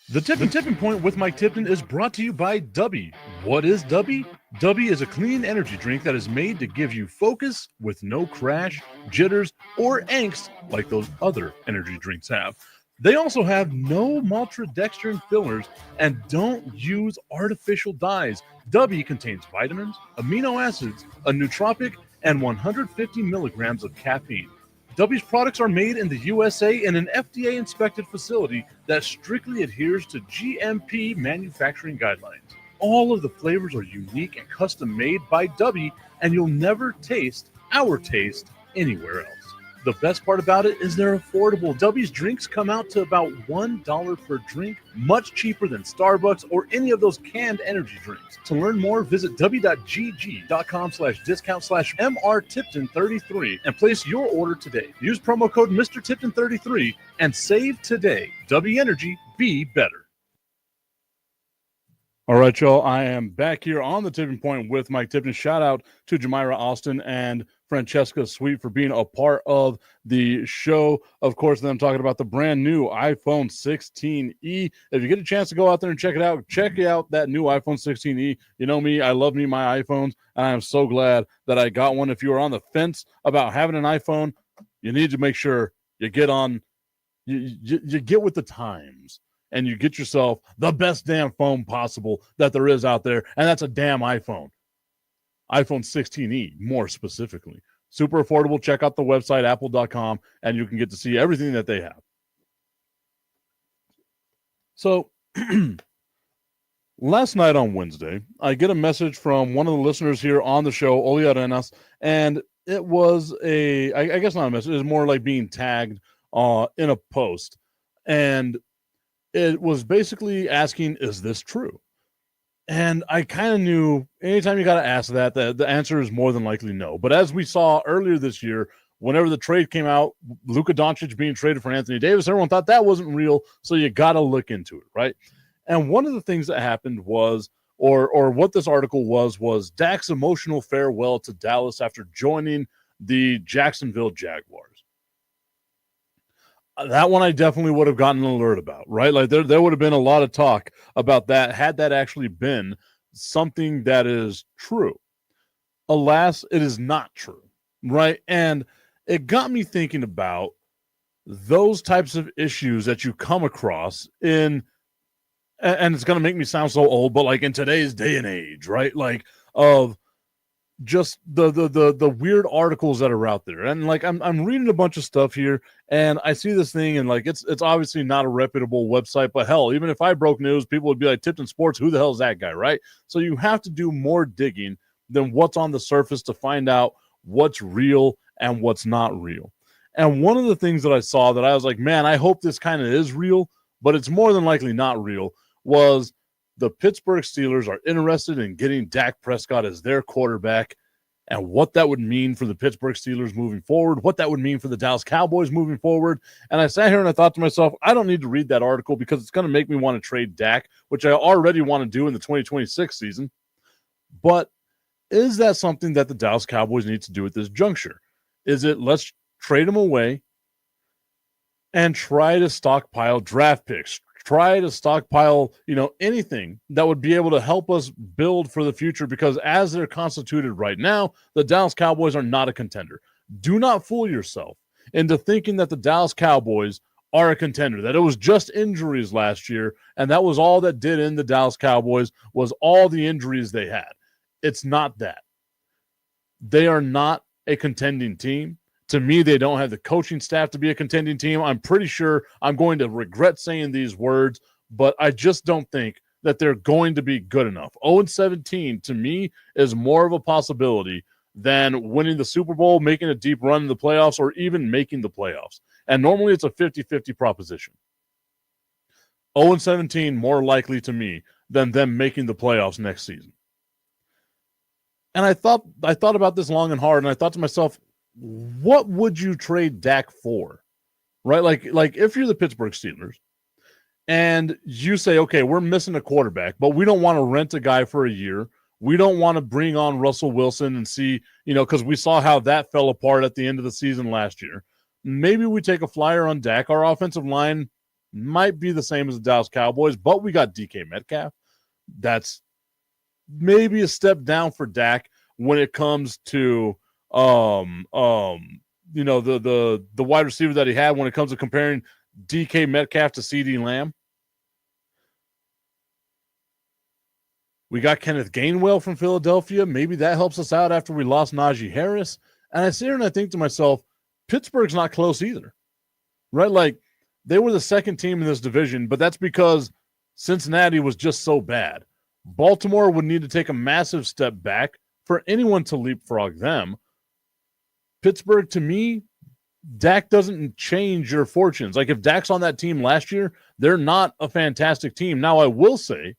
The Tipping Point with Mike Tipton is brought to you by Dubby. What is Dubby? Dubby is a clean energy drink that is made to give you focus with no crash, jitters, or angst like those other energy drinks have. They also have no maltodextrin fillers and don't use artificial dyes. Dubby contains vitamins, amino acids, a nootropic, and 150 milligrams of caffeine. Dubby's products are made in the USA in an FDA-inspected facility that strictly adheres to GMP manufacturing guidelines. All of the flavors are unique and custom-made by Dubby, and you'll never taste our taste anywhere else. The best part about it is they're affordable. Dubby's drinks come out to about $1 per drink, much cheaper than Starbucks or any of those canned energy drinks. To learn more, visit w.gg.com/MRTipton33 and place your order today. Use promo code Mr. Tipton33 and save today. Dubby Energy, be better. All right, y'all. I am back here on the Tipping Point with Mike Tipton. Shout out to Jamira Austin and Francesca Sweet for being a part of the show. Of course, then I'm talking about the brand new iPhone 16e. If you get a chance to go out there and check it out, check out that new iPhone 16e. You know me, I love me my iPhones, and I am so glad that I got one. If you are on the fence about having an iPhone, you need to make sure you get on, you get with the times. And you get yourself the best damn phone possible that there is out there, and that's a damn iPhone. iPhone 16e, more specifically. Super affordable. Check out the website, apple.com, and you can get to see everything that they have. So, last night on Wednesday, I get a message from one of the listeners here on the show, Oli Arenas, and it was I guess not a message, it was more like being tagged in a post. And it was basically asking, is this true? And I kind of knew anytime you got to ask that, the answer is more than likely no. But as we saw earlier this year, whenever the trade came out, Luka Doncic being traded for Anthony Davis, everyone thought that wasn't real. So you got to look into it, right? And one of the things that happened was, or what this article was Dak's emotional farewell to Dallas after joining the Jacksonville Jaguars. That one I definitely would have gotten an alert about, right? Like there would have been a lot of talk about that had that actually been something that is true. Alas, it is not true, right? And it got me thinking about those types of issues that you come across in, and it's going to make me sound so old, but like in today's day and age, right? Like of just the weird articles that are out there. And like I'm reading a bunch of stuff here, and I see this thing, and like it's obviously not a reputable website, but hell, even if I broke news, people would be like, Tipton Sports, who the hell is that guy, right? So you have to do more digging than what's on the surface to find out what's real and what's not real. And one of the things that I saw that I was like, man, I hope this kind of is real, but it's more than likely not real, was the Pittsburgh Steelers are interested in getting Dak Prescott as their quarterback, and what that would mean for the Pittsburgh Steelers moving forward, what that would mean for the Dallas Cowboys moving forward. And I sat here and I thought to myself, I don't need to read that article because it's going to make me want to trade Dak, which I already want to do in the 2026 season. But is that something that the Dallas Cowboys need to do at this juncture? Is it let's trade him away and try to stockpile draft picks, try to stockpile, anything that would be able to help us build for the future, because as they're constituted right now, the Dallas Cowboys are not a contender. Do not fool yourself into thinking that the Dallas Cowboys are a contender, that it was just injuries last year, and that was all that did in the Dallas Cowboys was all the injuries they had. It's not that. They are not a contending team. To me, they don't have the coaching staff to be a contending team. I'm pretty sure I'm going to regret saying these words, but I just don't think that they're going to be good enough. 0-17 to me is more of a possibility than winning the Super Bowl, making a deep run in the playoffs, or even making the playoffs. And normally it's a 50-50 proposition. 0-17 more likely to me than them making the playoffs next season. And I thought about this long and hard, and I thought to myself, what would you trade Dak for? Right? Like if you're the Pittsburgh Steelers and you say, okay, we're missing a quarterback, but we don't want to rent a guy for a year. We don't want to bring on Russell Wilson and see, because we saw how that fell apart at the end of the season last year. Maybe we take a flyer on Dak. Our offensive line might be the same as the Dallas Cowboys, but we got DK Metcalf. That's maybe a step down for Dak when it comes to the wide receiver that he had when it comes to comparing DK Metcalf to CeeDee Lamb. We got Kenneth Gainwell from Philadelphia. Maybe that helps us out after we lost Najee Harris. And I sit here and I think to myself, Pittsburgh's not close either, right? Like, they were the second team in this division, but that's because Cincinnati was just so bad. Baltimore would need to take a massive step back for anyone to leapfrog them. Pittsburgh, to me, Dak doesn't change your fortunes. Like, if Dak's on that team last year, they're not a fantastic team. Now, I will say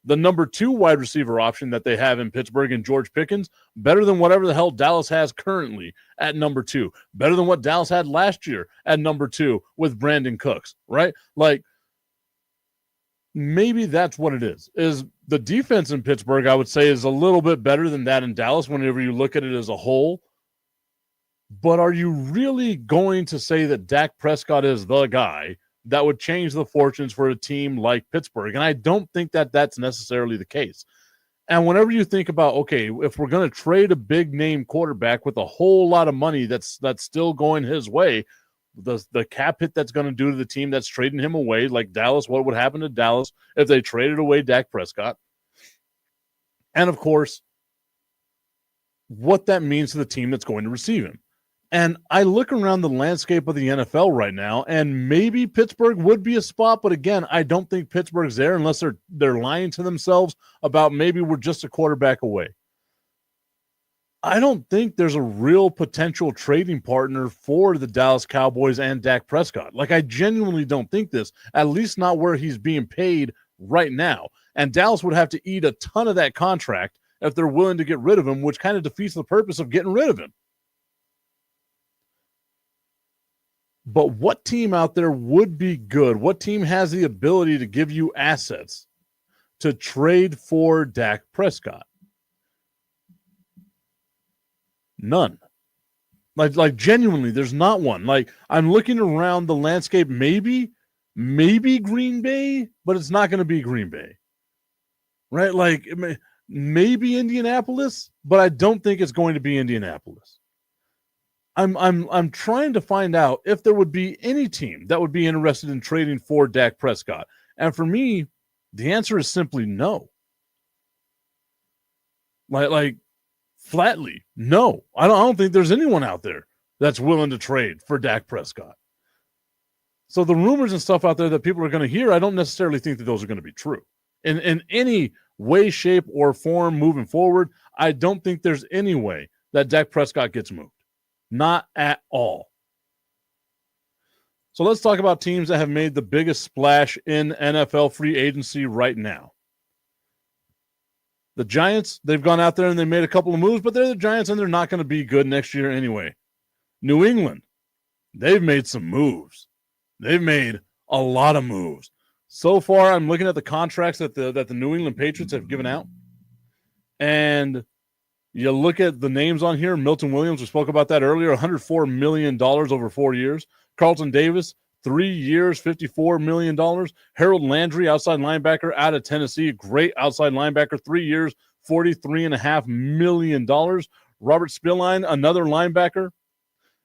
the number 2 wide receiver option that they have in Pittsburgh and George Pickens, better than whatever the hell Dallas has currently at number 2. Better than what Dallas had last year at number 2 with Brandon Cooks, right? Like, maybe that's what it is the defense in Pittsburgh, I would say, is a little bit better than that in Dallas whenever you look at it as a whole. But are you really going to say that Dak Prescott is the guy that would change the fortunes for a team like Pittsburgh? And I don't think that that's necessarily the case. And whenever you think about, okay, if we're going to trade a big name quarterback with a whole lot of money that's still going his way, the cap hit that's going to do to the team that's trading him away, like Dallas, what would happen to Dallas if they traded away Dak Prescott? And, of course, what that means to the team that's going to receive him. And I look around the landscape of the NFL right now, and maybe Pittsburgh would be a spot, but again, I don't think Pittsburgh's there unless they're lying to themselves about maybe we're just a quarterback away. I don't think there's a real potential trading partner for the Dallas Cowboys and Dak Prescott. Like, I genuinely don't think this, at least not where he's being paid right now. And Dallas would have to eat a ton of that contract if they're willing to get rid of him, which kind of defeats the purpose of getting rid of him. But what team out there would be good? What team has the ability to give you assets to trade for Dak Prescott? None. Like genuinely, there's not one. Like, I'm looking around the landscape, maybe Green Bay, but it's not going to be Green Bay. Right? Like, maybe Indianapolis, but I don't think it's going to be Indianapolis. I'm trying to find out if there would be any team that would be interested in trading for Dak Prescott. And for me, the answer is simply no. Like flatly, no. I don't think there's anyone out there that's willing to trade for Dak Prescott. So the rumors and stuff out there that people are going to hear, I don't necessarily think that those are going to be true. In any way, shape, or form moving forward, I don't think there's any way that Dak Prescott gets moved. Not at all. So let's talk about teams that have made the biggest splash in NFL free agency right now. The Giants, they've gone out there and they made a couple of moves, but they're the Giants and they're not going to be good next year anyway. New England, they've made some moves. They've made a lot of moves. So far, I'm looking at the contracts that the New England Patriots have given out. And you look at the names on here, Milton Williams, we spoke about that earlier, $104 million over 4 years. Carlton Davis, 3 years, $54 million. Harold Landry, outside linebacker out of Tennessee, great outside linebacker, 3 years, $43.5 million. Robert Spillane, another linebacker.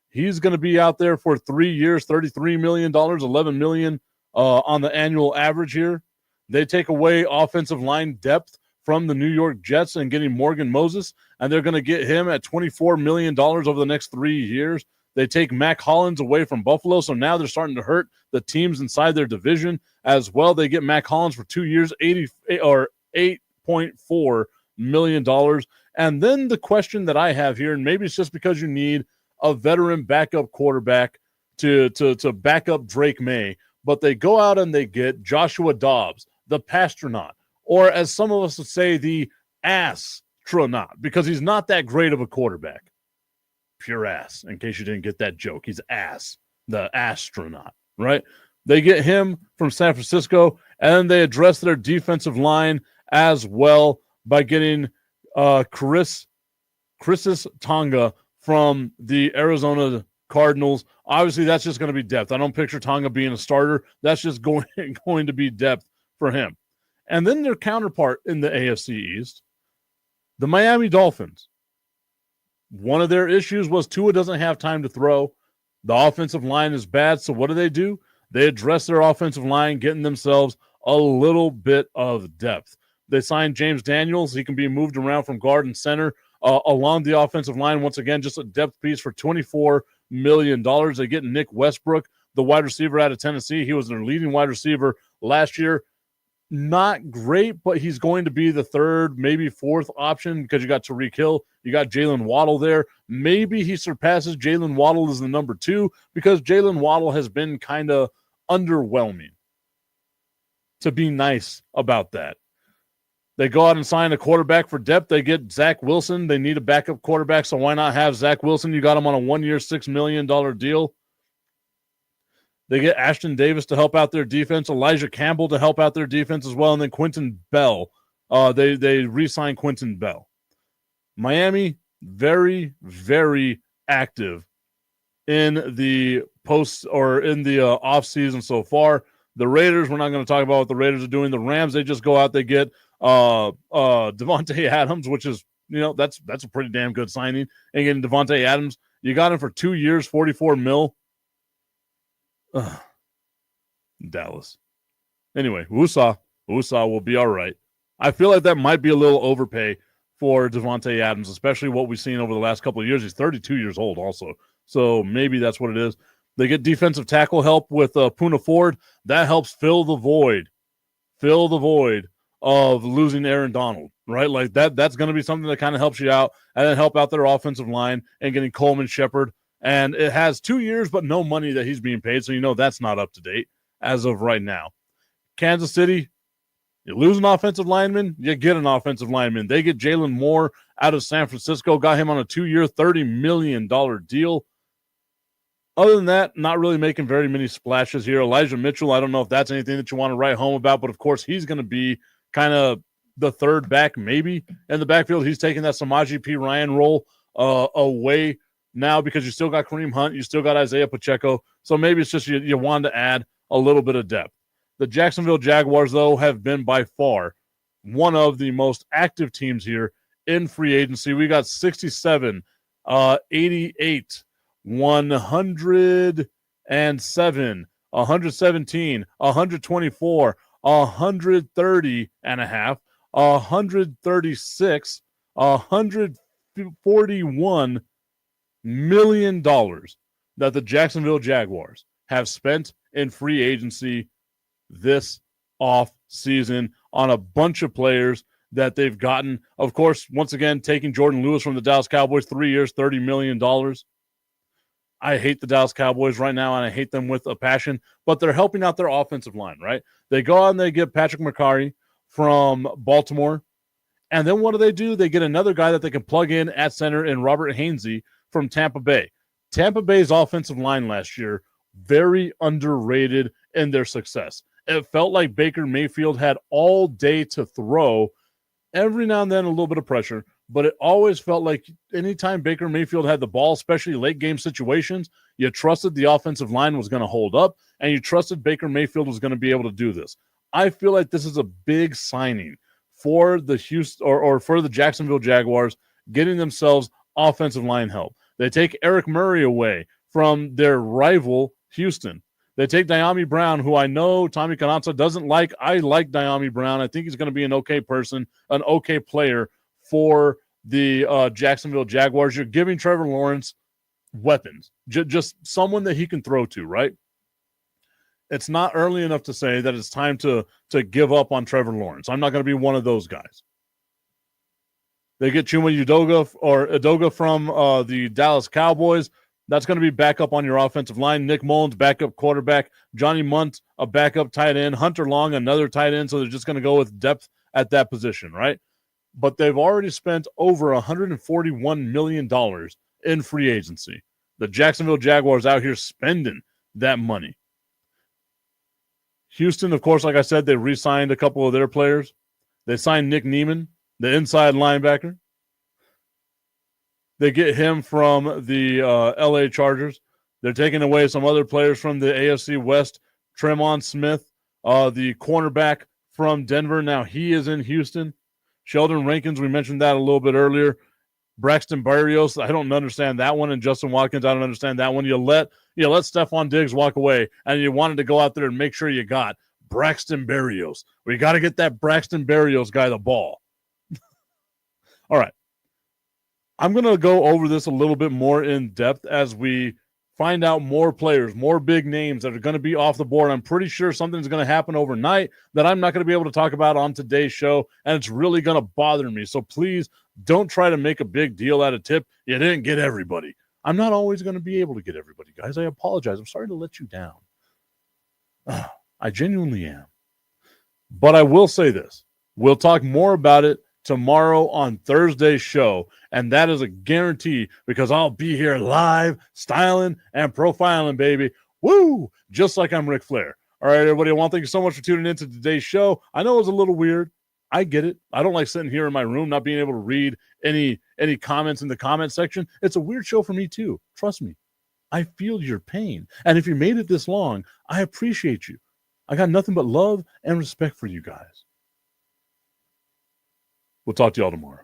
He's going to be out there for 3 years, $33 million, $11 million on the annual average here. They take away offensive line depth from the New York Jets and getting Morgan Moses, and they're going to get him at $24 million over the next 3 years. They take Mac Hollins away from Buffalo, so now they're starting to hurt the teams inside their division as well. They get Mac Hollins for 2 years, $8.4 million. And then the question that I have here, and maybe it's just because you need a veteran backup quarterback to back up Drake May, but they go out and they get Joshua Dobbs, the Pastronaut, or as some of us would say, the astronaut, because he's not that great of a quarterback. Pure ass, in case you didn't get that joke. He's ass, the astronaut, right? They get him from San Francisco, and they address their defensive line as well by getting Chris Tonga from the Arizona Cardinals. Obviously, that's just going to be depth. I don't picture Tonga being a starter. That's just going to be depth for him. And then their counterpart in the AFC East, the Miami Dolphins. One of their issues was Tua doesn't have time to throw. The offensive line is bad, so what do? They address their offensive line, getting themselves a little bit of depth. They signed James Daniels. He can be moved around from guard and center along the offensive line. Once again, just a depth piece for $24 million. They get Nick Westbrook, the wide receiver out of Tennessee. He was their leading wide receiver last year. Not great, but he's going to be the third, maybe fourth option because you got Tyreek Hill. You got Jalen Waddle there. Maybe he surpasses Jalen Waddle as the number 2 because Jalen Waddle has been kind of underwhelming, to be nice about that. They go out and sign a quarterback for depth. They get Zach Wilson. They need a backup quarterback, so why not have Zach Wilson? You got him on a 1-year, $6 million deal. They get Ashton Davis to help out their defense, Elijah Campbell to help out their defense as well, and then Quentin Bell. They re-sign Quentin Bell. Miami, very, very active in the post or in the off season so far. The Raiders, we're not going to talk about what the Raiders are doing. The Rams, they just go out, they get Devontae Adams, which is, that's a pretty damn good signing. And getting Devontae Adams, you got him for 2 years, $44 million. Dallas. Anyway, Wusa will be all right. I feel like that might be a little overpay for Devontae Adams, especially what we've seen over the last couple of years. He's 32 years old also, so maybe that's what it is. They get defensive tackle help with Poona Ford. That helps fill the void of losing Aaron Donald, right? Like that's going to be something that kind of helps you out, and then help out their offensive line and getting Coleman Shepard. And it has 2 years, but no money that he's being paid. So, that's not up to date as of right now. Kansas City, you lose an offensive lineman, you get an offensive lineman. They get Jalen Moore out of San Francisco, got him on a 2-year, $30 million deal. Other than that, not really making very many splashes here. Elijah Mitchell, I don't know if that's anything that you want to write home about, but of course he's going to be kind of the third back maybe in the backfield. He's taking that Samaje P. Ryan role away now because you still got Kareem Hunt, you still got Isaiah Pacheco, so maybe it's just you wanted to add a little bit of depth. The Jacksonville Jaguars, though, have been by far one of the most active teams here in free agency. We got 67, 88, 107, 117, 124, 130 and a half, 136, 141 million dollars that the Jacksonville Jaguars have spent in free agency this off season on a bunch of players that they've gotten. Of course, once again, taking Jordan Lewis from the Dallas Cowboys, 3 years, $30 million. I hate the Dallas Cowboys right now, and I hate them with a passion, but they're helping out their offensive line, right? They go out and they get Patrick McCarry from Baltimore, and then what do? They get another guy that they can plug in at center in Robert Hainsey from Tampa Bay. Tampa Bay's offensive line last year, very underrated in their success. It felt like Baker Mayfield had all day to throw, every now and then a little bit of pressure, but it always felt like anytime Baker Mayfield had the ball, especially late game situations, you trusted the offensive line was going to hold up, and you trusted Baker Mayfield was going to be able to do this. I feel like this is a big signing for the Houston or for the Jacksonville Jaguars, getting themselves offensive line help. They take Eric Murray away from their rival Houston. They take Diami Brown, who I know Tommy Canazza doesn't like. I like Diami Brown. I think he's going to be an okay person, an okay player for the Jacksonville Jaguars. You're giving Trevor Lawrence weapons, just someone that he can throw to, right? It's not early enough to say that it's time to give up on Trevor Lawrence. I'm not going to be one of those guys. They get Chuma Udoga from the Dallas Cowboys. That's going to be backup on your offensive line. Nick Mullins, backup quarterback. Johnny Munt, a backup tight end. Hunter Long, another tight end. So they're just going to go with depth at that position, right? But they've already spent over $141 million in free agency. The Jacksonville Jaguars out here spending that money. Houston, of course, like I said, they re-signed a couple of their players. They signed Nick Neiman, the inside linebacker. They get him from the LA Chargers. They're taking away some other players from the AFC West. Tremont Smith, the cornerback from Denver. Now he is in Houston. Sheldon Rankins, we mentioned that a little bit earlier. Braxton Berrios, I don't understand that one. And Justin Watkins, I don't understand that one. You let Stephon Diggs walk away, and you wanted to go out there and make sure you got Braxton Berrios. We got to get that Braxton Berrios guy the ball. All right. I'm going to go over this a little bit more in depth as we find out more players, more big names that are going to be off the board. I'm pretty sure something's going to happen overnight that I'm not going to be able to talk about on today's show, and it's really going to bother me. So please don't try to make a big deal out of Tip. You didn't get everybody. I'm not always going to be able to get everybody, guys. I apologize. I'm sorry to let you down. I genuinely am. But I will say this. We'll talk more about it tomorrow on Thursday's show, and that is a guarantee because I'll be here live, styling and profiling, baby. Woo! Just like I'm Ric Flair. All right, everybody, I want to thank you so much for tuning into today's show. I know it was a little weird. I get it. I don't like sitting here in my room not being able to read any comments in the comment section. It's a weird show for me too. Trust me. I feel your pain. And if you made it this long, I appreciate you. I got nothing but love and respect for you guys. We'll talk to y'all tomorrow.